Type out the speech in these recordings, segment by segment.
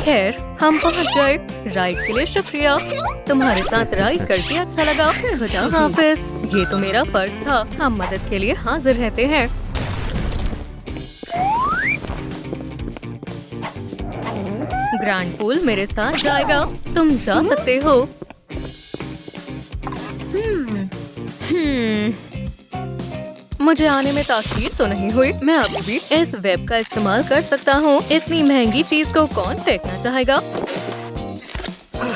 खैर हम पहुंच गए। राइड के लिए शुक्रिया। तुम्हारे साथ राइड करके अच्छा लगा। खुदा हाफिज। ये तो मेरा फर्ज था। हम मदद के लिए हाजिर रहते हैं। ग्रैंड पूल मेरे साथ जाएगा। तुम जा सकते हो। मुझे आने में ताकीर तो नहीं हुई। मैं अभी भी इस वेब का इस्तेमाल कर सकता हूँ। इतनी महंगी चीज को कौन फेंकना चाहेगा?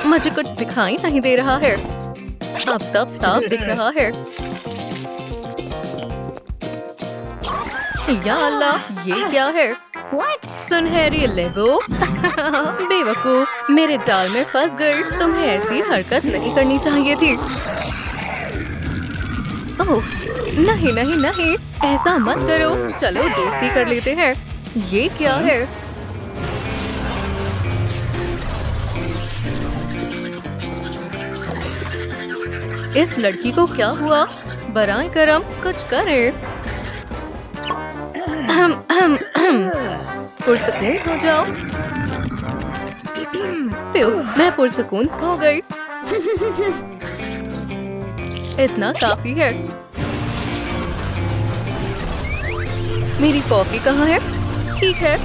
मुझे कुछ दिखाई नहीं दे रहा है। अब सब साफ दिख रहा है। या अल्लाह, ये क्या है? सुनहरी लेगो। बेवकूफ, मेरे जाल में फंस गई। तुम्हें ऐसी हरकत नहीं करनी चाहिए थी। ओह नहीं नहीं नहीं, ऐसा मत करो। चलो दोस्ती कर लेते हैं। ये क्या है? इस लड़की को क्या हुआ? बराए करम, कुछ करे। पुरसकून हो जाओ। मैं पुरसकून हो गई। इतना काफी है। मेरी कॉफी कहाँ है? ठीक है,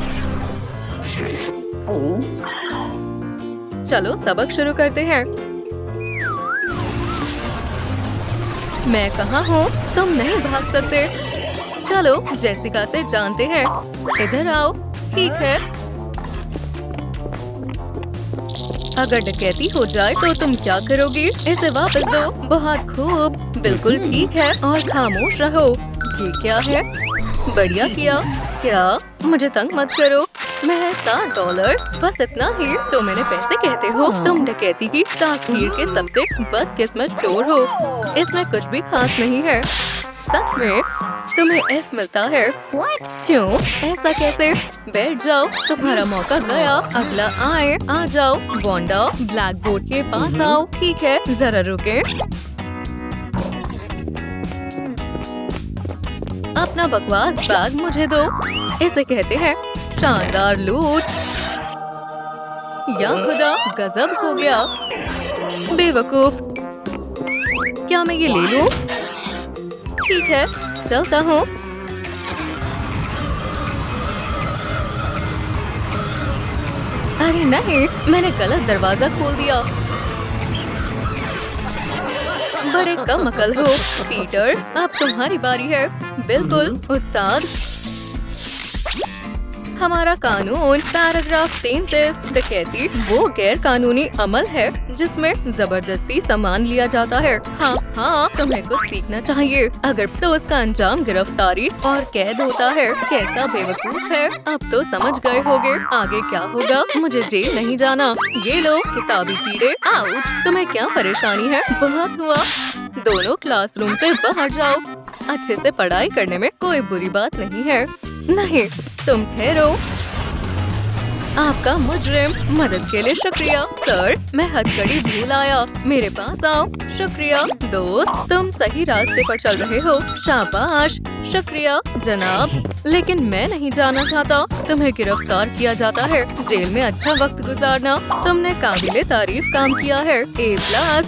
चलो सबक शुरू करते हैं। मैं कहाँ हूँ? तुम नहीं भाग सकते। चलो जेसिका से जानते हैं। इधर आओ। ठीक है, अगर डकैती हो जाए तो तुम क्या करोगी? इसे वापस दो। बहुत खूब, बिल्कुल ठीक है। और खामोश रहो। ये क्या है? बढ़िया किया। क्या? मुझे तंग मत करो। मैं $7, बस इतना ही तो मैंने पैसे कहते हो। तुम डकैती की ताकीर के सबसे बदकिस्मत चोर हो। इसमें कुछ भी खास नहीं है। सच में तुम्हें F मिलता है। क्यों? ऐसा कैसे? बैठ जाओ, तुम्हारा मौका गया। अगला आए। आ जाओ वांडा, ब्लैक बोर्ड के पास आओ। ठीक है, जरा रुके। अपना बकवास बैग मुझे दो। इसे कहते हैं शानदार लूट। या खुदा, गजब हो गया। बेवकूफ, क्या मैं ये ले लूं? ठीक है, चलता हूँ। अरे नहीं, मैंने गलत दरवाजा खोल दिया। बड़े कम अकल हो पीटर। अब तुम्हारी बारी है। बिल्कुल उस्ताद। हमारा कानून पैराग्राफ 33। डकैती वो गैर कानूनी अमल है जिसमें जबरदस्ती सामान लिया जाता है। हाँ, तुम्हें कुछ सीखना चाहिए। अगर तो उसका अंजाम गिरफ्तारी और कैद होता है। कैसा बेवकूफ है। अब तो समझ गए होगे आगे क्या होगा। मुझे जेल नहीं जाना। ये लो किताबी कीड़े। आउच, तुम्हें क्या परेशानी है? बहुत हुआ। दोनों क्लासरूम से बाहर जाओ। अच्छे से पढ़ाई करने में कोई बुरी बात नहीं है। नहीं, तुम ठहरो। आपका मुजरिम। मदद के लिए शुक्रिया सर। मैं हथकड़ी भूल आया। मेरे पास आओ। शुक्रिया दोस्त, तुम सही रास्ते पर चल रहे हो। शाबाश। शुक्रिया जनाब, लेकिन मैं नहीं जाना चाहता। तुम्हें गिरफ्तार किया जाता है। जेल में अच्छा वक्त गुजारना। तुमने काबिले तारीफ काम किया है। A+।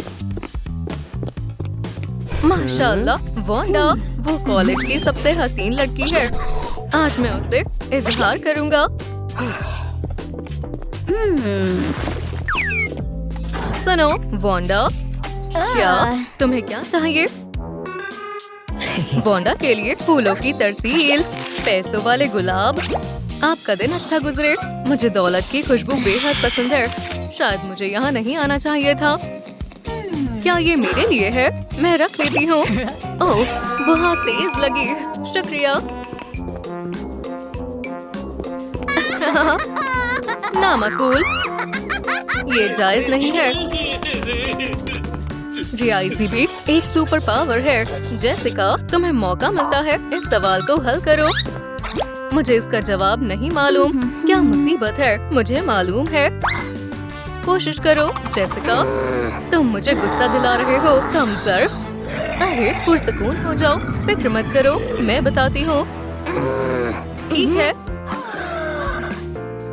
माशाल्लाह वांडा, वो कॉलेज की सबसे हसीन लड़की है। आज मैं उससे इजहार करूंगा। सुनो वांडा, क्या तुम्हें क्या चाहिए? वांडा के लिए फूलों की तरसील, पैसों वाले गुलाब। आपका दिन अच्छा गुजरे। मुझे दौलत की खुशबू बेहद पसंद है। शायद मुझे यहाँ नहीं आना चाहिए था। क्या ये मेरे लिए है? मैं रख लेती हूँ। ओह, बहुत तेज लगी। शुक्रिया। नामकूल, ये जायज नहीं है। रियायती भी एक सुपर पावर है। जेसिका, तुम्हें मौका मिलता है। इस सवाल को हल करो। मुझे इसका जवाब नहीं मालूम। क्या मुसीबत है? मुझे मालूम है। कोशिश करो जेसिका। तुम मुझे गुस्सा दिला रहे हो। कम सर्फ। अरे पुरसकून हो जाओ। फिक्र मत करो, मैं बताती हूँ। ठीक है,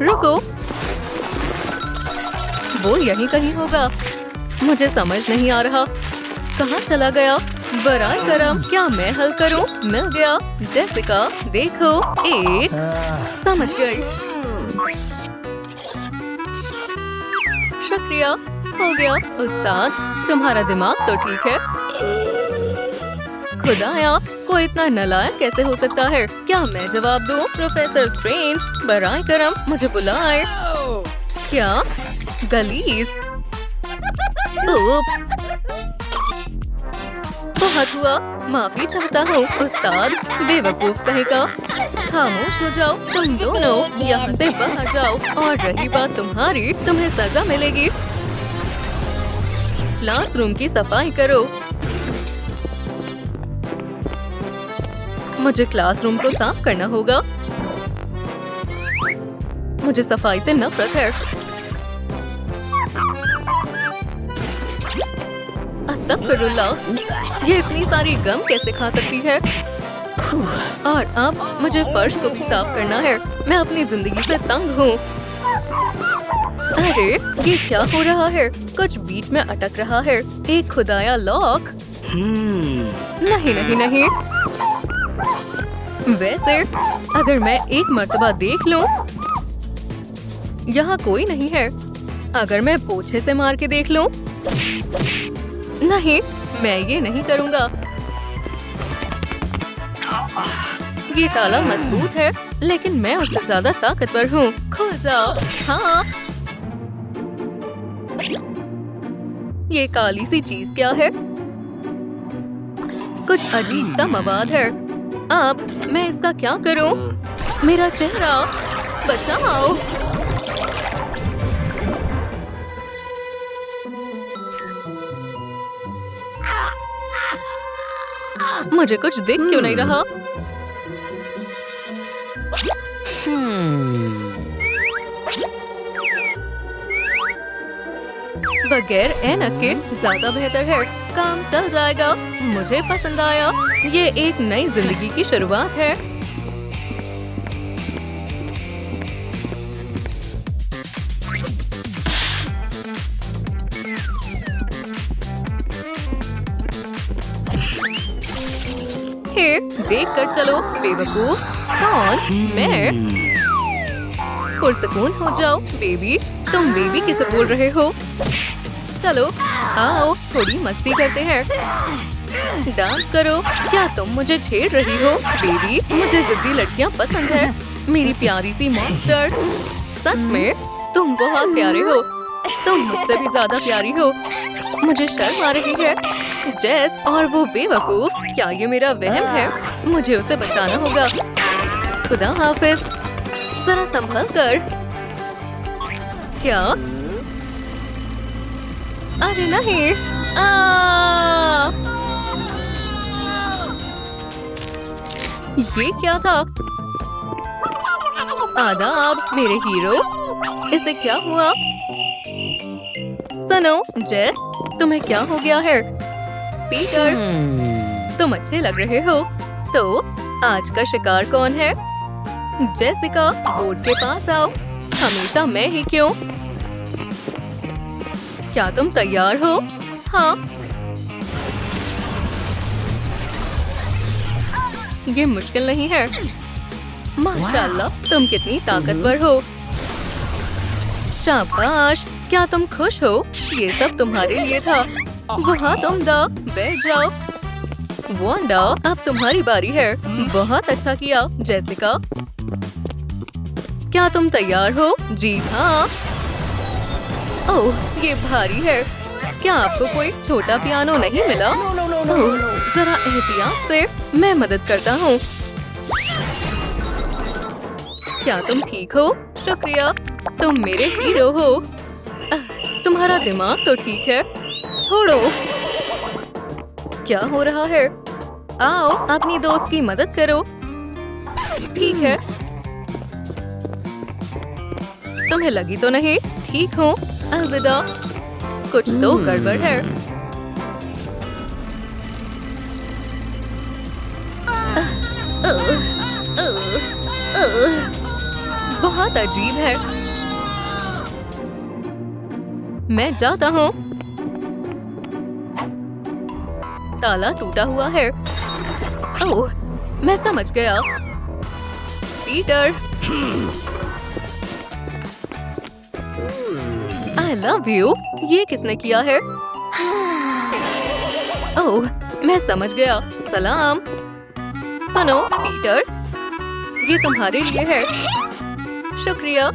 रुको। वो यहीं कहीं होगा। मुझे समझ नहीं आ रहा कहाँ चला गया। बराए करम, क्या मैं हल करूं? मिल गया। जेसिका देखो, एक समझ गई। शुक्रिया, हो गया। उस्ताद, तुम्हारा दिमाग तो ठीक है। खुदाया, कोई इतना नालायक कैसे हो सकता है? क्या मैं जवाब दूं? प्रोफेसर स्ट्रेंज, बराए करम मुझे बुलाए। क्या? गलीज। उप, बहुत हुआ, माफी चाहता हूँ उस्ताद। बेवकूफ कहेगा। खामोश हो जाओ तुम दोनों, यहाँ से बाहर जाओ। और रही बात तुम्हारी, तुम्हें सजा मिलेगी। क्लासरूम की सफाई करो। मुझे क्लासरूम को साफ करना होगा। मुझे सफाई से नफरत है। अस्तगफिरुल्लाह, ये इतनी सारी गम कैसे खा सकती है? और अब मुझे फर्श को भी साफ करना है। मैं अपनी जिंदगी से तंग हूँ। अरे ये क्या हो रहा है? कुछ बीच में अटक रहा है। एक खुदाया लॉक। नहीं नहीं नहीं। वैसे अगर मैं एक मर्तबा देख लूं, यहाँ कोई नहीं है। अगर मैं पोछे से मार के देख लूं, नहीं, मैं ये नहीं करूँगा। ये ताला मजबूत है, लेकिन मैं उससे ज्यादा ताकतवर हूँ। खुल जाओ। हाँ। ये काली सी चीज क्या है? कुछ अजीब सा मवाद है। अब मैं इसका क्या करूं? मेरा चेहरा बचाओ। मुझे कुछ दिख क्यों नहीं रहा? बगैर ऐनक के ज्यादा बेहतर है। काम चल जाएगा। मुझे पसंद आया। ये एक नई जिंदगी की शुरुआत है। हे, देख कर चलो बेवकूफ। कौन? मैं? पुरसकून हो जाओ बेबी। तुम बेबी किसे बोल रहे हो? चलो आओ थोड़ी मस्ती करते हैं। डांस करो। क्या तुम मुझे छेड़ रही हो बेबी? मुझे जिद्दी लड़कियां पसंद है। मेरी प्यारी सी मॉन्स्टर। सच में तुम बहुत प्यारे हो। तुम मुझसे भी ज्यादा प्यारी हो। मुझे शर्म आ रही है। जेस और वो बेवकूफ, क्या ये मेरा वहम है? मुझे उसे बचाना होगा। खुदा हाफिज। जरा संभल कर। क्या? अरे नहीं। ये क्या था? आदाब मेरे हीरो। इसे क्या हुआ? सुनो जेस, तुम्हें क्या हो गया है? पीटर, तुम अच्छे लग रहे हो। तो आज का शिकार कौन है? जेसिका, बोर्ड के पास आओ। हमेशा मैं ही क्यों? क्या तुम तैयार हो? हाँ। ये मुश्किल नहीं है। माशाल्लाह, तुम कितनी ताकतवर हो। शाबाश। क्या तुम खुश हो? ये सब तुम्हारे लिए था। बहुत उम्दा। बैठ जाओ। वांडा, अब तुम्हारी बारी है। बहुत अच्छा किया जेसिका। क्या तुम तैयार हो? जी हाँ। ओह, ये भारी है। क्या आपको कोई छोटा पियानो नहीं मिला? ओह, जरा एहतियात से। मैं मदद करता हूँ। क्या तुम ठीक हो? शुक्रिया, तुम मेरे हीरो हो। तुम्हारा दिमाग तो ठीक है। छोड़ो। क्या हो रहा है? आओ अपनी दोस्त की मदद करो। ठीक है। तुम्हें लगी तो नहीं? ठीक हूँ। अलविदा। कुछ तो गड़बड़ है। बहुत अजीब है। मैं जाता हूँ। ताला टूटा हुआ है। ओह, मैं समझ गया। Peter, I love you. ये किसने किया है? ओह, मैं समझ गया। सलाम। सुनो पीटर, ये तुम्हारे लिए है। शुक्रिया।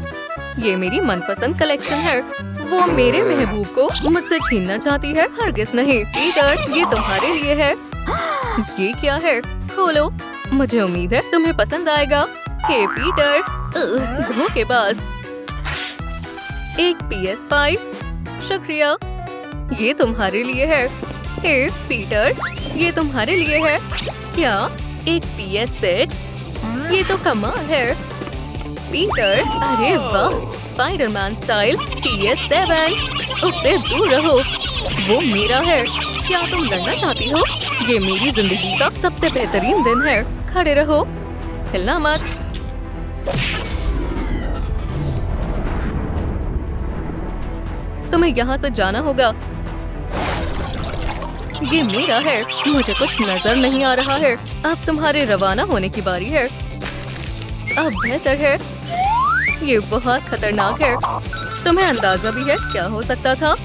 ये मेरी मनपसंद कलेक्शन है। वो मेरे महबूब को मुझसे छीनना चाहती है। हरगिज़ नहीं। पीटर, ये तुम्हारे लिए है। ये क्या है? खोलो। मुझे उम्मीद है तुम्हें पसंद आएगा। हे पीटर, धोखेबाज। एक PS5। शुक्रिया। ये तुम्हारे लिए है। हे पीटर, ये तुम्हारे लिए है। क्या? एक PS6? ये तो कमाल है। पीटर, अरे वाह, स्पाइडरमैन स्टाइल PS7। उससे दूर रहो, वो मेरा है। क्या तुम लड़ना चाहती हो? ये मेरी जिंदगी का सबसे बेहतरीन दिन है। खड़े रहो, हिलना मत। तुम्हें यहाँ से जाना होगा। ये मेरा है। मुझे कुछ नजर नहीं आ रहा है। अब तुम्हारे रवाना होने की बारी है। अब बेहतर है। ये बहुत खतरनाक है। तुम्हें अंदाजा भी है क्या हो सकता था?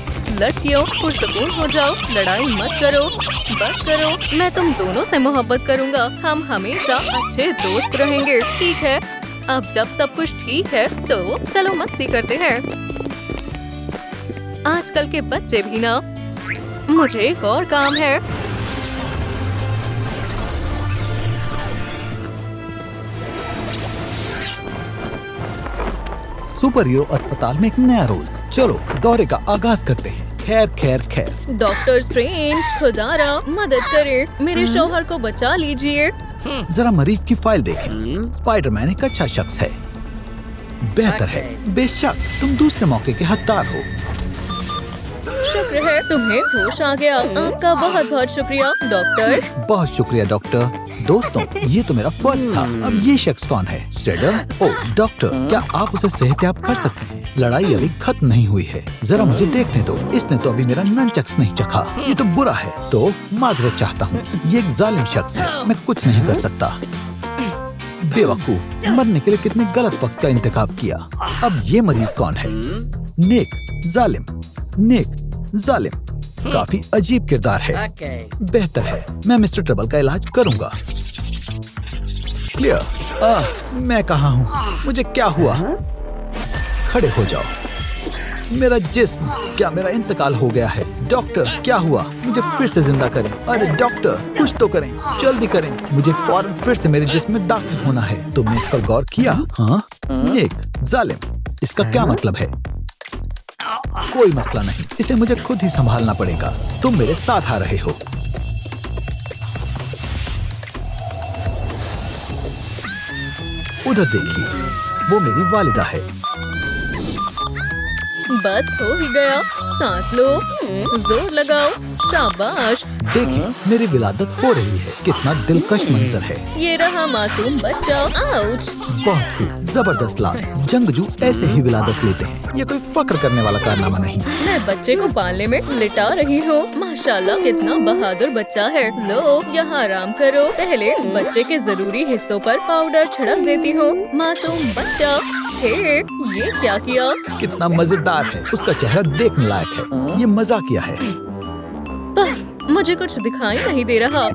लड़कियों, पुरसकून हो जाओ। लड़ाई मत करो। बस करो। मैं तुम दोनों से मोहब्बत करूंगा। हम हमेशा अच्छे दोस्त रहेंगे। ठीक है। अब जब सब कुछ ठीक है तो चलो मस्ती करते हैं। आजकल के बच्चे भी ना। मुझे एक और काम है। सुपर हीरो अस्पताल में एक नया रोज। चलो दौरे का आगाज करते हैं। खैर खैर खैर। डॉक्टर स्ट्रेंज, खुदारा मदद करे। मेरे शौहर को बचा लीजिए। जरा मरीज की फाइल देखें। स्पाइडरमैन एक अच्छा शख्स है। बेहतर है। बेशक तुम दूसरे मौके के हकदार हो। शुक्र है तुम्हें होश आ गया। आपका बहुत बहुत शुक्रिया डॉक्टर। बहुत शुक्रिया डॉक्टर। दोस्तों, ये तो मेरा फर्ज था। अब ये शख्स कौन है? श्रेडर? ओह डॉक्टर, क्या आप उसे सेहतयाब कर सकते हैं? लड़ाई अभी खत्म नहीं हुई है। जरा मुझे देखने दो। इसने तो अभी मेरा ननचक्स नहीं चखा। ये तो बुरा है। तो माजरत चाहता हूँ। ये एक जालिम शख्स है। मैं कुछ नहीं कर सकता। बेवकूफ, मरने के लिए कितने गलत वक्त का इंतखाब किया। अब ये मरीज कौन है? नेक, जालिम, नेक, जालिम। काफी अजीब किरदार है। बेहतर है, मैं मिस्टर ट्रबल का इलाज करूंगा। क्लियर। मैं कहाँ हूँ? मुझे क्या हुआ? खड़े हो जाओ। मेरा जिस्म, क्या मेरा इंतकाल हो गया है? डॉक्टर, क्या हुआ? मुझे फिर से जिंदा करें। अरे डॉक्टर, कुछ तो करें, जल्दी करें। मुझे फौरन फिर से मेरे जिस्म में दाखिल होना है। तुमने इस पर गौर किया? हाँ? नेक, जालिम, इसका क्या मतलब है? कोई मसला नहीं, इसे मुझे खुद ही संभालना पड़ेगा। तुम मेरे साथ आ रहे हो। उधर देखिए, वो मेरी वालिदा है। बस हो ही गया। सांस लो, जोर लगाओ। शाबाश। देखिए, मेरी विलादत हो रही है। कितना दिलकश मंजर है। ये रहा मासूम बच्चा। आउच। बहुत खूब, जबरदस्त लाल। जंगजू ऐसे ही विलादत लेते हैं। ये कोई फक्र करने वाला कारनामा नहीं। मैं बच्चे को पालने में लिटा रही हूँ। माशाल्लाह, कितना बहादुर बच्चा है। लो, यहाँ आराम करो। पहले बच्चे के जरूरी हिस्सों पर पाउडर छिड़क देती हूँ। मासूम बच्चा। हे, ये क्या किया? कितना मजेदार है। उसका चेहरा देखने लायक है। ये मजाकिया है। मुझे कुछ दिखाई नहीं दे रहा।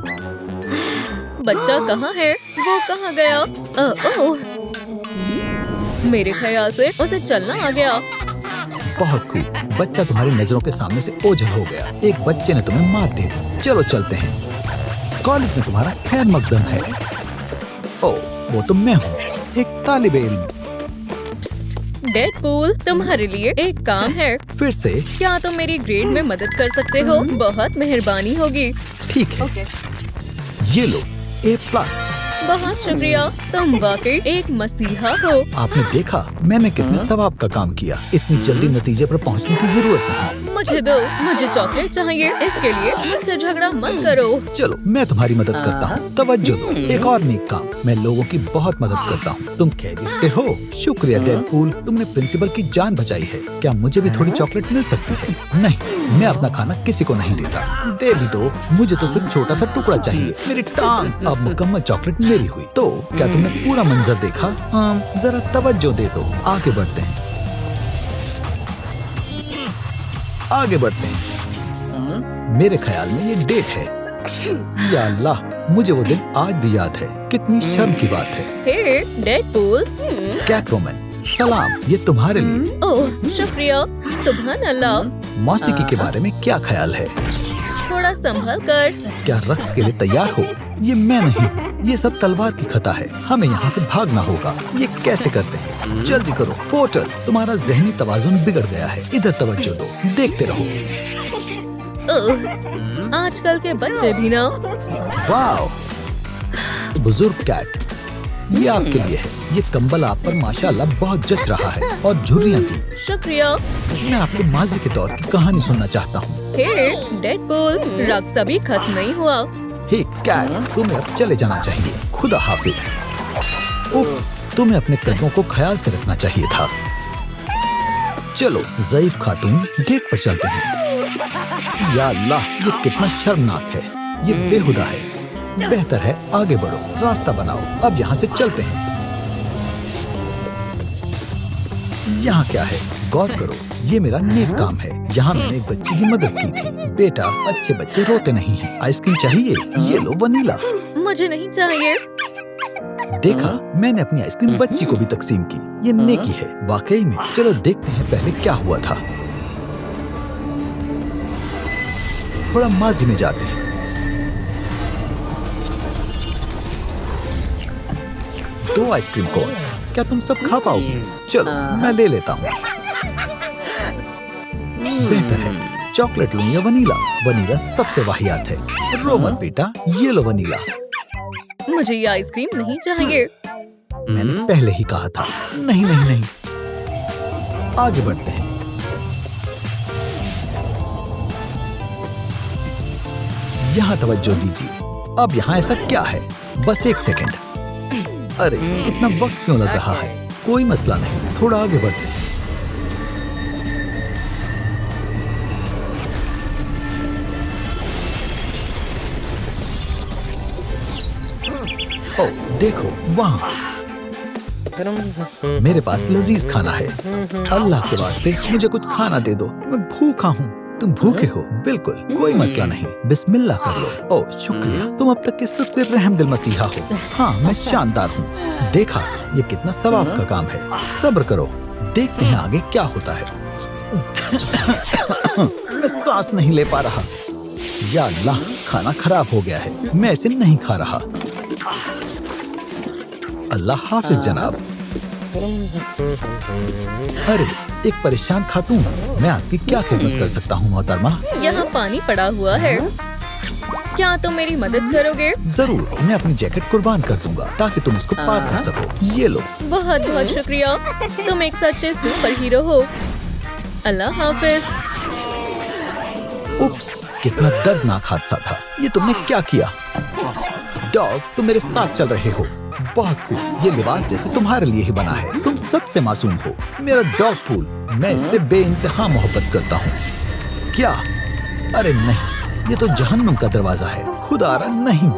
बच्चा कहाँ है? वो कहाँ गया? ओह, मेरे ख्याल से उसे चलना आ गया। बहुत खूब, बच्चा तुम्हारी नजरों के सामने से ओझल हो गया। एक बच्चे ने तुम्हें मात दे दी। चलो चलते हैं। कॉलेज में तुम्हारा खैर मकदम है। ओह, वो तो मैं हूँ, एक तालिबे इल्म। डेडपूल, तुम्हारे लिए एक काम है। फिर से? क्या तुम मेरी ग्रेड में मदद कर सकते हो? बहुत मेहरबानी होगी। ठीक है। ये लो, A+। बहुत शुक्रिया, तुम वाकई एक मसीहा हो। आपने देखा मैंने कितने सवाब का काम किया। इतनी जल्दी नतीजे पर पहुंचने की जरूरत नहीं। मुझे दो, मुझे चॉकलेट चाहिए। इसके लिए मुझसे झगड़ा मत करो। चलो मैं तुम्हारी मदद करता हूँ। तवज्जो दो, एक और नेक काम। मैं लोगों की बहुत मदद करता हूँ। तुम खैरियत से हो? शुक्रिया डेडपूल, तुमने प्रिंसिपल की जान बचाई है। क्या मुझे भी थोड़ी चॉकलेट मिल सकती है? नहीं, मैं अपना खाना किसी को नहीं देता। दे भी दो, मुझे तो सिर्फ छोटा सा टुकड़ा चाहिए। मेरी टांग। अब मुकम्मल चॉकलेट मेरी हुई। तो क्या तुमने पूरा मंजर देखा? जरा तवज्जो दे दो। आगे बढ़ते हैं, आगे बढ़ते हैं। मेरे ख्याल में ये डेट है। या अल्लाह, मुझे वो दिन आज भी याद है। कितनी शर्म की बात है। हे डेडपूल। कैटवुमन, सलाम, ये तुम्हारे लिए। ओह शुक्रिया, सुभान अल्लाह। मौसीकी के बारे में क्या ख्याल है? थोड़ा संभल कर। क्या रक्स के लिए तैयार हो? ये मैं नहीं, ये सब तलवार की खता है। हमें यहाँ से भागना होगा। ये कैसे करते हैं? जल्दी करो पोर्टर, तुम्हारा जहनी तवाजुन बिगड़ गया है। इधर तवज्जो दो, देखते रहो। ओह, आजकल के बच्चे भी ना। वाह, बुजुर्ग कैट, ये आपके लिए है। ये कंबल आप पर माशाल्लाह बहुत जच रहा है, और झुर्रियाँ भी। शुक्रिया। मैं आपके माजी के दौर की कहानी सुनना चाहता हूँ। हे डेडपूल, रक्स अभी खत्म नहीं हुआ। हे कैट, तुम्हें अब चले जाना चाहिए। खुदा हाफिज। उप्स, तुम्हें अपने कदमों को ख्याल से रखना चाहिए था। चलो ज़ईफ खातून, गेट पर चलते हैं। या अल्लाह, ये कितना शर्मनाक है। ये बेहुदा है। बेहतर है आगे बढ़ो, रास्ता बनाओ। अब यहाँ से चलते हैं। यहाँ क्या है? गौर करो, ये मेरा नेक काम है। यहाँ मैंने एक बच्ची की मदद की थी। बेटा, अच्छे बच्चे रोते नहीं हैं। आइसक्रीम चाहिए? ये लो वनीला। मुझे नहीं चाहिए। देखा, मैंने अपनी आइसक्रीम बच्ची को भी तकसीम की। ये नेकी है वाकई में। चलो देखते हैं पहले क्या हुआ था। थोड़ा माजी में जाते हैं। दो आइसक्रीम कोन, क्या तुम सब खा पाओगे? चलो मैं ले लेता हूँ। बेहतर है, चॉकलेट लूं या वनीला? वनीला सबसे वाहियात है। रो मत बेटा, ये लो वनीला। मुझे ये आइसक्रीम नहीं चाहिए। मैंने पहले ही कहा था। नहीं नहीं नहीं। आगे बढ़ते हैं। यहाँ तवज्जो दीजिए। अब यहाँ ऐसा क्या है? बस एक सेकंड। अरे इतना वक्त क्यों लग रहा है? कोई मसला नहीं, थोड़ा आगे बढ़ते हैं। ओ देखो वहाँ, मेरे पास लजीज खाना है। अल्लाह के वास्ते मुझे कुछ खाना दे दो, मैं भूखा हूँ। तुम भूखे हो? बिल्कुल कोई मसला नहीं, बिस्मिल्लाह कर लो। ओह शुक्रिया, तुम अब तक के सबसे रहमदिल मसीहा हो। हाँ मैं शानदार हूँ। देखा, ये कितना सवाब का काम है। सब्र करो, देखते हैं आगे क्या होता है। मैं सांस नहीं ले पा रहा। या अल्लाह, खाना खराब हो गया है। मैं इसे नहीं खा रहा। अल्लाह हाफिज जनाब। अरे एक परेशान खातून, मैं आपकी क्या खिदमत कर सकता हूँ मोहतरमा? यहाँ पानी पड़ा हुआ है, क्या तुम मेरी मदद करोगे? जरूर, मैं अपनी जैकेट कुर्बान कर दूंगा ताकि तुम इसको पार कर सको। ये लो। बहुत बहुत शुक्रिया, तुम एक सच्चे सुपर हीरो हो। अल्लाह हाफिज। उप्स, कितना दर्दनाक हादसा था। ये तुमने क्या किया? डॉग, तुम मेरे साथ चल रहे हो। बहुत खूब, ये लिबास जैसे तुम्हारे लिए ही बना है। तुम सबसे मासूम हो। मेरा डॉग पूल, मैं इससे बेइंतहा मोहब्बत करता हूँ। क्या? अरे नहीं, ये तो जहन्नुम का दरवाजा है। खुदारा नहीं।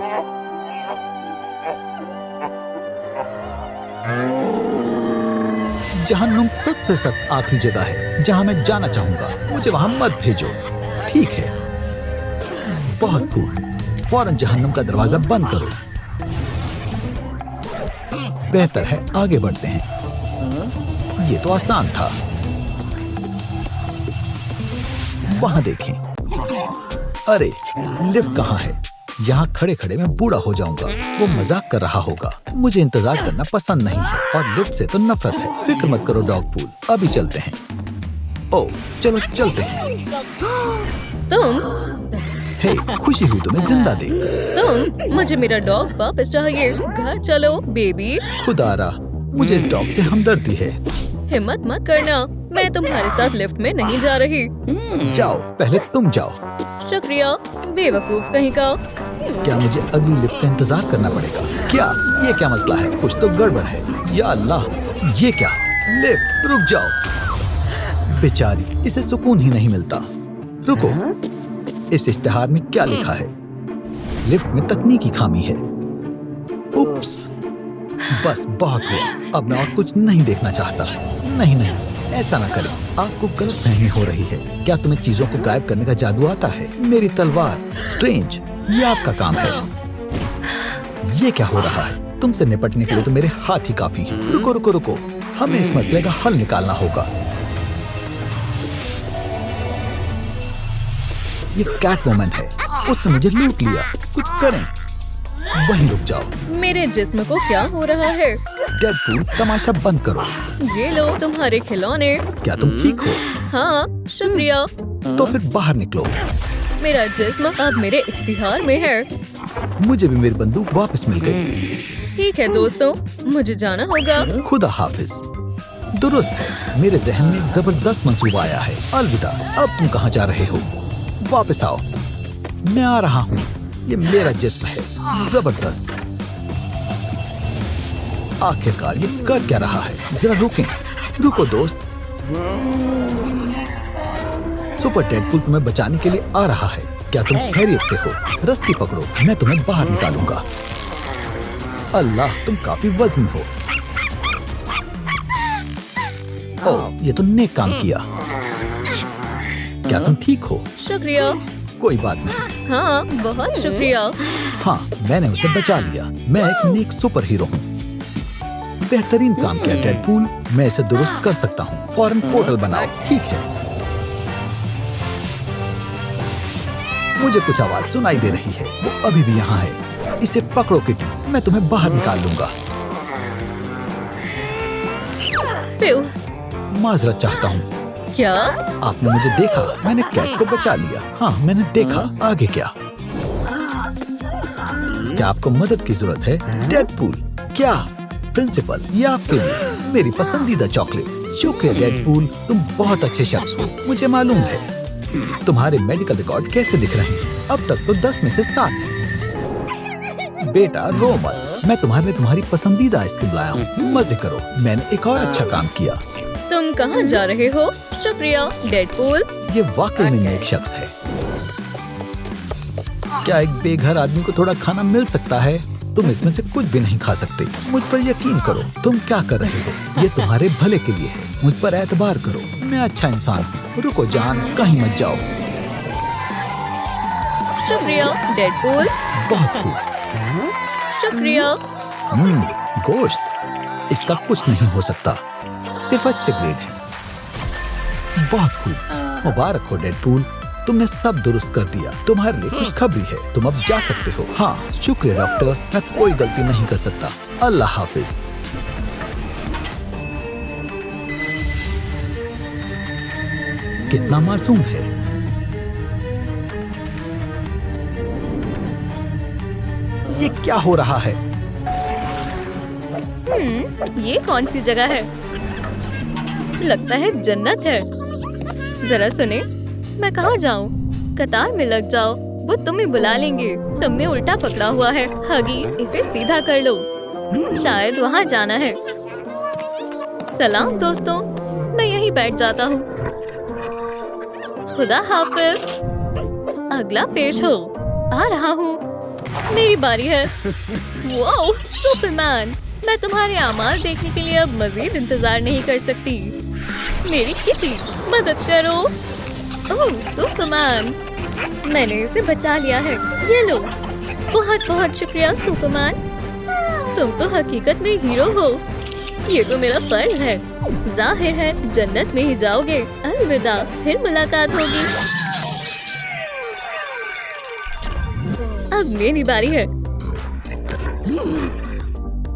जहन्नुम सबसे सख्त आखिरी जगह है जहाँ मैं जाना चाहूँगा। मुझे वहाँ मत भेजो। ठीक है, बहुत खूब। फौरन जहन्नुम का दरवाजा बंद करो। बेहतर है आगे बढ़ते हैं। ये तो आसान था। वहां देखें। अरे लिफ्ट कहाँ है? यहाँ खड़े खड़े मैं बूढ़ा हो जाऊंगा। वो मजाक कर रहा होगा। मुझे इंतजार करना पसंद नहीं है और लिफ्ट से तो नफरत है। फिक्र मत करो डॉग पूल, अभी चलते हैं। ओ चलो चलते हैं। तुम? हे, खुशी हुई तुम्हें जिंदा देख। मुझे मेरा डॉग वापस चाहिए। घर चलो बेबी। खुदारा, मुझे इस डॉग से हमदर्दी है। हिम्मत मत करना, मैं तुम्हारे साथ लिफ्ट में नहीं जा रही। जाओ, पहले तुम जाओ। शुक्रिया, बेवकूफ कहीं का। क्या मुझे अगली लिफ्ट का इंतजार करना पड़ेगा? क्या ये क्या मसला है? कुछ तो गड़बड़ है। या अल्लाह, ये क्या? लिफ्ट, रुक जाओ। बेचारी, इसे सुकून ही नहीं मिलता। रुको, इस इश्तिहार में क्या लिखा है? लिफ्ट में तकनीकी खामी है। उप्स, बस बहुत हुआ। अब मैं और कुछ नहीं देखना चाहता। नहीं नहीं, ऐसा ना करें। आपको गलतफहमी हो रही है। क्या तुम्हें चीजों को गायब करने का जादू आता है? मेरी तलवार, स्ट्रेंज, ये आपका काम है। ये क्या हो रहा है? तुमसे निपटने के लिए तो मेरे हाथ ही काफी हैं। रुको रुको रुको, हमें इस मसले का हल निकालना होगा। ये कैटवुमन है, उसने मुझे लूट लिया। कुछ करें। वहीं रुक जाओ। मेरे जिस्म को क्या हो रहा है? डेडपूल, तमाशा बंद करो। ये लो तुम्हारे खिलौने। क्या तुम ठीक हो? हाँ, शुक्रिया। तो फिर बाहर निकलो। मेरा जिस्म अब मेरे इख्तियार में है। मुझे भी मेरी बंदूक वापस मिल गई। ठीक है दोस्तों, मुझे जाना होगा। खुदा हाफिज। दुरुस्त है, मेरे जहन में एक जबरदस्त मंसूबा आया है। अलविदा। अब तुम कहाँ जा रहे हो? वापस आओ। मैं आ रहा हूँ। ये मेरा जिस्म है, जबरदस्त। आखिरकार ये कर क्या रहा है? जरा रुकें। रुको दोस्त। सुपर डेडपूल तुम्हें बचाने के लिए आ रहा है। क्या तुम खैरियत से हो? रस्सी पकड़ो, मैं तुम्हें बाहर निकालूंगा। अल्लाह, तुम काफी वजन हो। ओह, ये तो नेक काम किया। क्या तुम ठीक हो? शुक्रिया। कोई बात नहीं। हाँ, बहुत शुक्रिया। हाँ, मैंने उसे बचा लिया। मैं एक नेक सुपर हीरो हूँ। बेहतरीन काम किया डेडपूल। मैं इसे दुरुस्त कर सकता हूँ। फौरन पोर्टल बनाओ। ठीक है। मुझे कुछ आवाज सुनाई दे रही है। वो अभी भी यहाँ है। इसे पकड़ो किटी, मैं तुम्हें बाहर निकाल लूंगा। माजरत चाहता हूँ। क्या? आपने मुझे देखा? मैंने कैट को बचा लिया। हाँ, मैंने देखा। आगे क्या? क्या आपको मदद की जरूरत है? डेडपूल। क्या? प्रिंसिपल, ये आपके लिए मेरी पसंदीदा चॉकलेट। शुक्रिया डेडपूल, तुम बहुत अच्छे शख्स हो। मुझे मालूम है। तुम्हारे मेडिकल रिकॉर्ड कैसे दिख रहे हैं? अब तक तो 10 में से 7 हैं। बेटा रो मत, मैं तुम्हारे लिए तुम्हारी पसंदीदा आइसक्रीम लाया हूँ। मजे करो। मैंने एक और अच्छा काम किया। तुम कहाँ जा रहे हो? शुक्रिया डेडपूल। ये वाकई में नेक शख्स है। क्या एक बेघर आदमी को थोड़ा खाना मिल सकता है? तुम इसमें से कुछ भी नहीं खा सकते। मुझ पर यकीन करो। तुम क्या कर रहे हो? ये तुम्हारे भले के लिए है। मुझ पर एतबार करो। मैं अच्छा इंसान हूँ। रुको जान, कहीं मत जाओ। शुक्रिया डेडपूल। बहुत खूब। शुक्रिया। गोश्त, इसका कुछ नहीं हो सकता। सिर्फ अच्छे ग्रेड है। बहुत खूब। मुबारक हो डेडपूल, तुमने सब दुरुस्त कर दिया। तुम्हारे लिए खुशखबरी है, तुम अब जा सकते हो। हाँ, शुक्रिया डॉक्टर, मैं कोई गलती नहीं कर सकता। अल्लाह हाफिज। कितना मासूम है। ये क्या हो रहा है? ये कौन सी जगह है? लगता है जन्नत है। जरा सुने, मैं कहाँ जाऊँ? कतार में लग जाओ, वो तुम्हें बुला लेंगे। तुमने उल्टा पकड़ा हुआ है। हगी, इसे सीधा कर लो। शायद वहाँ जाना है। सलाम दोस्तों, मैं यहीं बैठ जाता हूँ। खुदा हाफिज। अगला पेश हो। आ रहा हूँ। मेरी बारी है। Wow, Superman. मैं तुम्हारे आमाल देखने के लिए अब मजीद इंतजार नहीं कर सकती। मेरी किटी, मदद करो। ओह, सुपरमैन, मैंने इसे बचा लिया है। ये लो। बहुत बहुत शुक्रिया सुपरमैन। तुम तो हकीकत में हीरो हो। ये तो मेरा फर्ज है। जाहिर है जन्नत में ही जाओगे। अलविदा, फिर मुलाकात होगी। अब मेरी बारी है।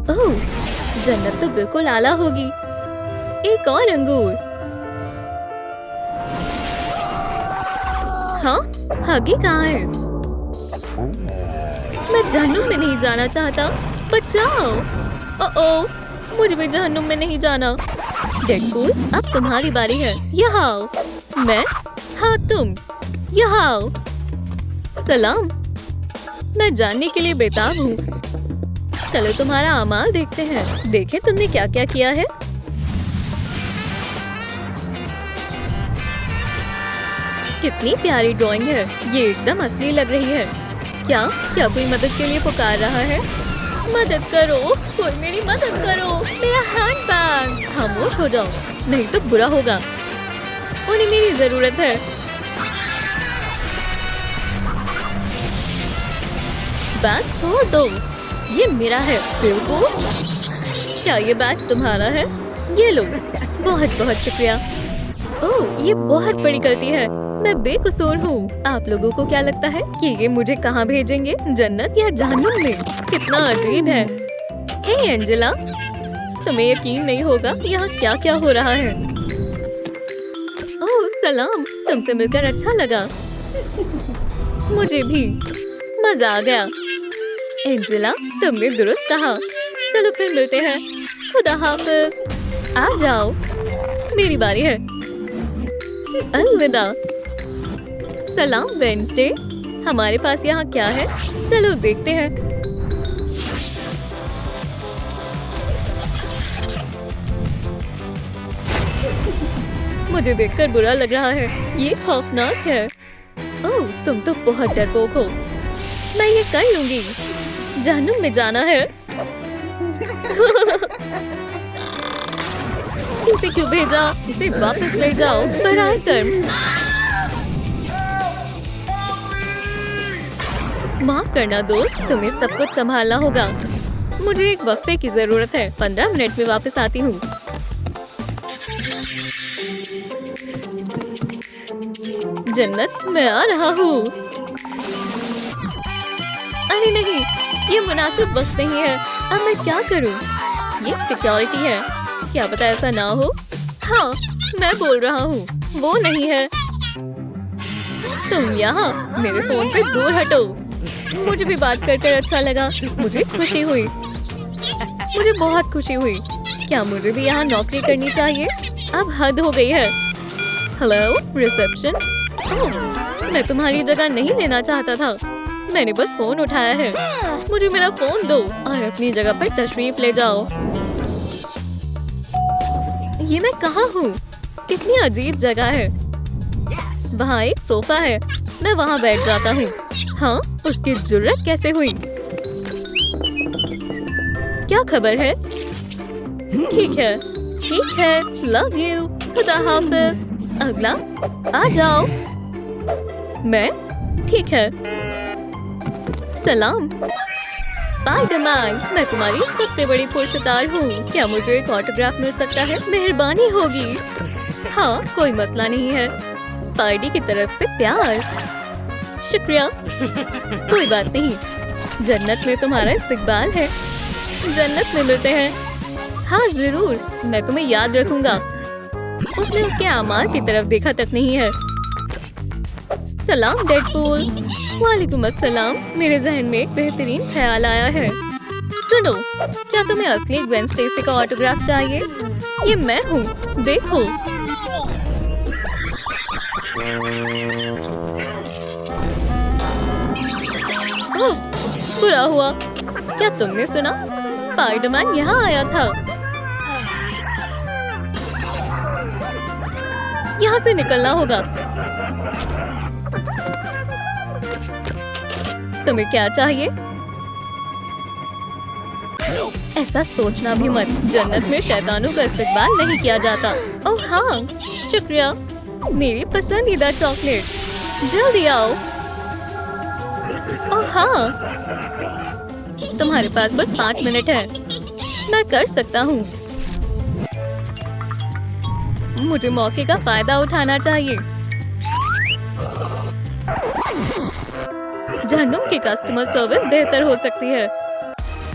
ओह, जन्नत तो बिल्कुल आला होगी। एक और अंगूर। हाँ, हगी कहाँ है? मैं जहन्नुम में नहीं जाना चाहता। बचाओ। ओह, मुझे भी जहन्नुम में नहीं जाना। डेडपूल, अब तुम्हारी बारी है। यहाँ आओ। मैं? हाँ तुम। यहाँ आओ। सलाम। मैं जानने के लिए बेताब हूँ। चलो तुम्हारा अमाल देखते हैं। देखें तुमने क्या क्या किया है। कितनी प्यारी ड्राइंग है। ये एकदम असली लग रही है। क्या कोई मदद के लिए पुकार रहा है? मदद करो, कोई मेरी मदद करो। मेरा हैंडबैग। खामोश हो जाओ, नहीं तो बुरा होगा। उन्हें मेरी जरूरत है। बैग छोड़ दो, ये मेरा है। बिल्कुल। क्या ये बैग तुम्हारा है? ये लो। बहुत बहुत शुक्रिया। ओह, ये बहुत बड़ी गलती है। मैं बेकसूर हूँ। आप लोगों को क्या लगता है कि ये मुझे कहाँ भेजेंगे? जन्नत या जहन्नुम में? कितना अजीब है। हे एंजेला, तुम्हें यकीन नहीं होगा यहाँ क्या क्या हो रहा है। ओह सलाम, तुमसे मिलकर अच्छा लगा। मुझे भी मजा आ गया। एंजेला, तुमने दुरुस्त कहा। चलो फिर मिलते हैं। खुदा हाफिज। आ जाओ, मेरी बारी है। अलविदा। सलाम वेडनेसडे। हमारे पास यहाँ क्या है? चलो देखते हैं। मुझे देखकर बुरा लग रहा है। ये खौफनाक है। ओह, तुम तो बहुत डरपोक हो। मैं ये कर लूंगी। जहन्नुम में जाना है। इसे क्यों भेजा? इसे वापस ले जाओ। बराए कर्म। माफ करना दोस्त, तुम्हें सब कुछ संभालना होगा। मुझे एक वक्फे की जरूरत है। 15 मिनट में वापस आती हूँ। जन्नत, मैं आ रहा हूँ। अरे नहीं, ये मुनासिब वक्त नहीं है। अब मैं क्या करूँ? ये सिक्योरिटी है। क्या पता ऐसा ना हो। हाँ, मैं बोल रहा हूँ। वो नहीं है। तुम यहाँ, मेरे फोन से दूर हटो। मुझे भी बात कर अच्छा लगा। मुझे खुशी हुई। मुझे बहुत खुशी हुई। क्या मुझे भी यहाँ नौकरी करनी चाहिए? अब हद हो गई है। Hello reception. ओह, मैं तुम्हारी जगह नहीं लेना चाहता था। मैंने बस फोन उठाया है। मुझे मेरा फोन दो और अपनी जगह पर तशरीफ ले जाओ। ये मैं कहाँ हूँ? कितनी अजीब जगह है। वहाँ एक सोफा है। मैं वहाँ बैठ जाता हूँ। हाँ, उसकी जुर्रत कैसे हुई? क्या खबर है? ठीक है, ठीक है। Love you. खुदा हाफिज। अगला, आ जाओ। मैं? ठीक है। सलाम स्पाइडरमैन, मैं तुम्हारी सबसे बड़ी पुरस्कार हूँ। क्या मुझे एक ऑटोग्राफ मिल सकता है? मेहरबानी होगी। हाँ, कोई मसला नहीं है। स्पाइडी की तरफ से प्यार। शुक्रिया। कोई बात नहीं। जन्नत में तुम्हारा इस्तकबाल है। जन्नत में मिलते हैं। हाँ जरूर, मैं तुम्हें याद रखूंगा। उसने उसके अमाल की तरफ देखा तक नहीं है। सलाम डेडपूल। वालेकुम अस्सलाम। मेरे जहन में एक बेहतरीन ख्याल आया है। सुनो, क्या तुम्हें असली ग्वेन स्टेसी का ऑटोग्राफ चाहिए? ये मैं हूँ, देखो। बुरा हुआ। क्या तुमने सुना? स्पाइडरमैन यहाँ आया था। यहाँ से निकलना होगा। तुम्हें क्या चाहिए? ऐसा सोचना भी मत। जन्नत में शैतानों का इस्तकबाल नहीं किया जाता। ओह हाँ, शुक्रिया। मेरी पसंदीदा चॉकलेट। जल्दी आओ। ओह हाँ, तुम्हारे पास बस 5 मिनट है। मैं कर सकता हूँ। मुझे मौके का फायदा उठाना चाहिए। जहन्नुम की कस्टमर सर्विस बेहतर हो सकती है।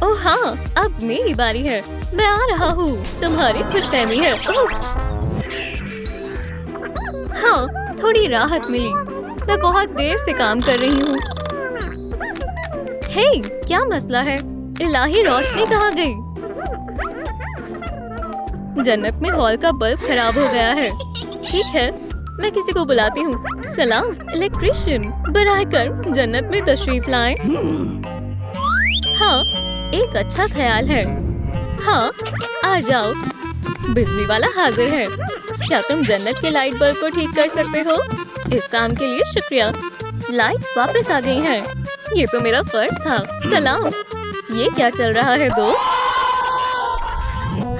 ओह हाँ, अब मेरी बारी है। मैं आ रहा हूँ। तुम्हारी खुशफहमी है। हाँ, थोड़ी राहत मिली। मैं बहुत देर से काम कर रही हूँ। हे, क्या मसला है? इलाही, रोशनी कहाँ गई? जन्नत में हॉल का बल्ब खराब हो गया है। ठीक है, मैं किसी को बुलाती हूँ। सलाम इलेक्ट्रिशियन, बराए कर जन्नत में तशरीफ लाएं। हाँ, एक अच्छा ख्याल है। हाँ, आ जाओ। बिजली वाला हाजिर है। क्या तुम जन्नत के लाइट बल्ब को ठीक कर सकते हो? इस काम के लिए शुक्रिया। लाइट्स वापस आ गई हैं। ये तो मेरा फर्ज था। सलाम। ये क्या चल रहा है दोस्त?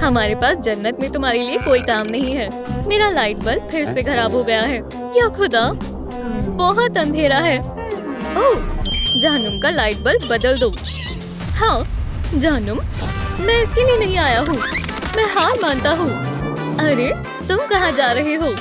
हमारे पास जन्नत में तुम्हारे लिए कोई काम नहीं है। मेरा लाइट बल्ब फिर से खराब हो गया है। या खुदा, बहुत अंधेरा है। ओह, जहन्नुम का लाइट बल्ब बदल दो। हाँ, जहन्नुम, मैं इसके लिए नहीं आया हूँ। मैं हार मानता हूँ। अरे, तुम कहाँ जा रहे हो?